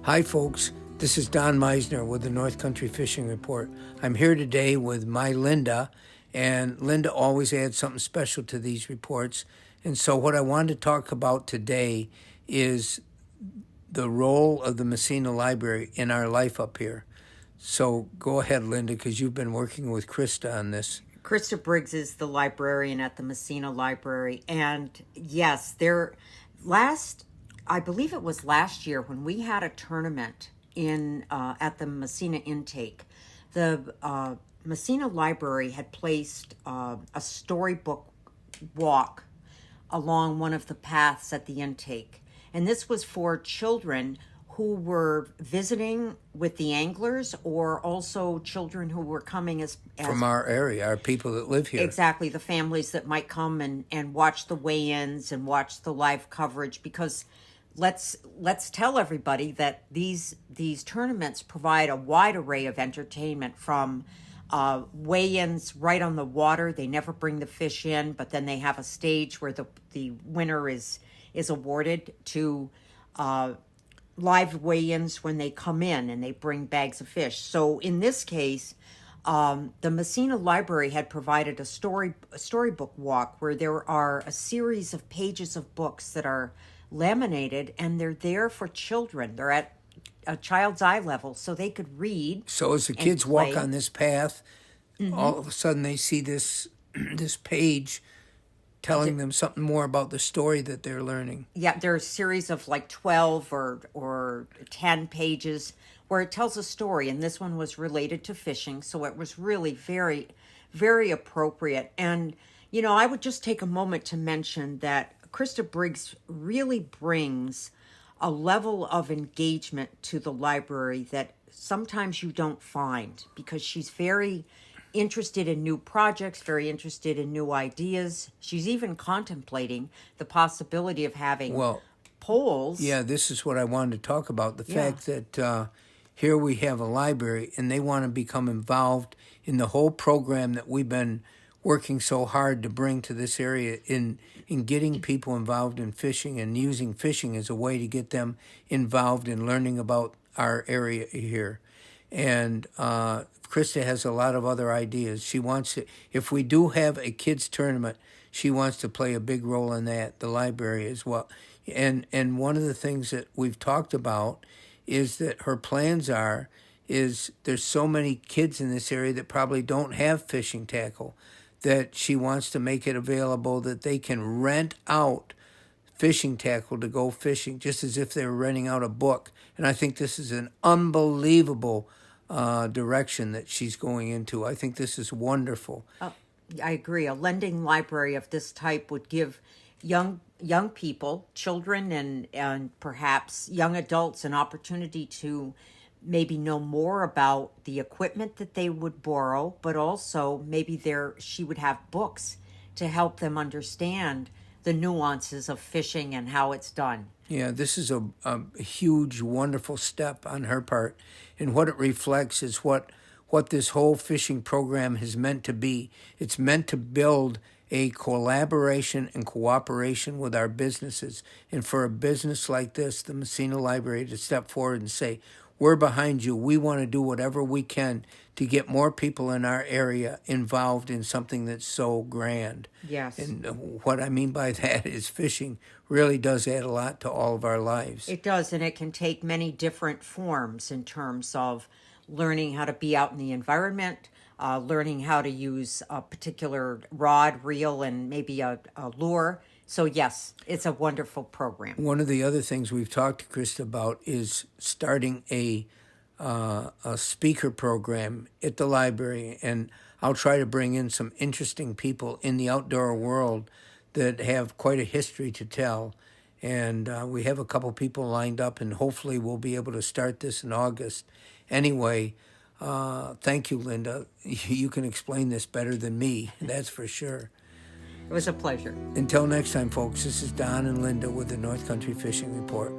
Hi, folks. This is Don Meissner with the North Country Fishing Report. I'm here today with my Linda, and Linda always adds something special to these reports. And so, what I wanted to talk about today is the role of the Meissner Library in our life up here. So, go ahead, Linda, because you've been working with Krista on this. Krista Briggs is the librarian at the Meissner Library. And yes, I believe it was last year when we had a tournament at the Meissner intake. The Meissner Library had placed a storybook walk along one of the paths at the intake. And this was for children who were visiting with the anglers, or also children who were coming as From our area, our people that live here. exactly, the families that might come and watch the weigh-ins and watch the live coverage. Because let's tell everybody that these tournaments provide a wide array of entertainment, from weigh-ins right on the water. They never bring the fish in, but then they have a stage where the winner is awarded, to live weigh-ins when they come in and they bring bags of fish. So in this case, the Meissner Library had provided a storybook walk where there are a series of pages of books that are laminated, and they're there for children. They're at a child's eye level, so they could read. So as the kids walk on this path, all of a sudden they see this page telling them something more about the story that they're learning. Yeah, there are a series of like 12 or 10 pages where it tells a story, and this one was related to fishing, so it was really very, very appropriate. And, I would just take a moment to mention that Krista Briggs really brings a level of engagement to the library that sometimes you don't find, because she's very interested in new projects, very interested in new ideas. She's even contemplating the possibility of having polls. Yeah, this is what I wanted to talk about. The fact that here we have a library and they want to become involved in the whole program that we've been working so hard to bring to this area, in getting people involved in fishing and using fishing as a way to get them involved in learning about our area here. And Krista has a lot of other ideas. She wants to, if we do have a kids tournament, she wants to play a big role in that, the library as well. And one of the things that we've talked about is that her plans is there's so many kids in this area that probably don't have fishing tackle, that she wants to make it available that they can rent out fishing tackle to go fishing, just as if they were renting out a book. And I think this is an unbelievable direction that she's going into. I think this is wonderful. I agree. A lending library of this type would give young people, children, and perhaps young adults an opportunity to maybe know more about the equipment that they would borrow, but also maybe she would have books to help them understand the nuances of fishing and how it's done. Yeah, this is a huge, wonderful step on her part. And what it reflects is what this whole fishing program is meant to be. It's meant to build a collaboration and cooperation with our businesses. And for a business like this, the Meissner Library, to step forward and say, we're behind you. We want to do whatever we can to get more people in our area involved in something that's so grand. Yes. And what I mean by that is fishing really does add a lot to all of our lives. It does, and it can take many different forms in terms of learning how to be out in the environment, learning how to use a particular rod, reel, and maybe a lure. So yes, it's a wonderful program. One of the other things we've talked to Krista about is starting a speaker program at the library, and I'll try to bring in some interesting people in the outdoor world that have quite a history to tell. And we have a couple people lined up, and hopefully we'll be able to start this in August. Anyway, thank you, Linda. You can explain this better than me, that's for sure. It was a pleasure. Until next time, folks, this is Don and Linda with the North Country Fishing Report.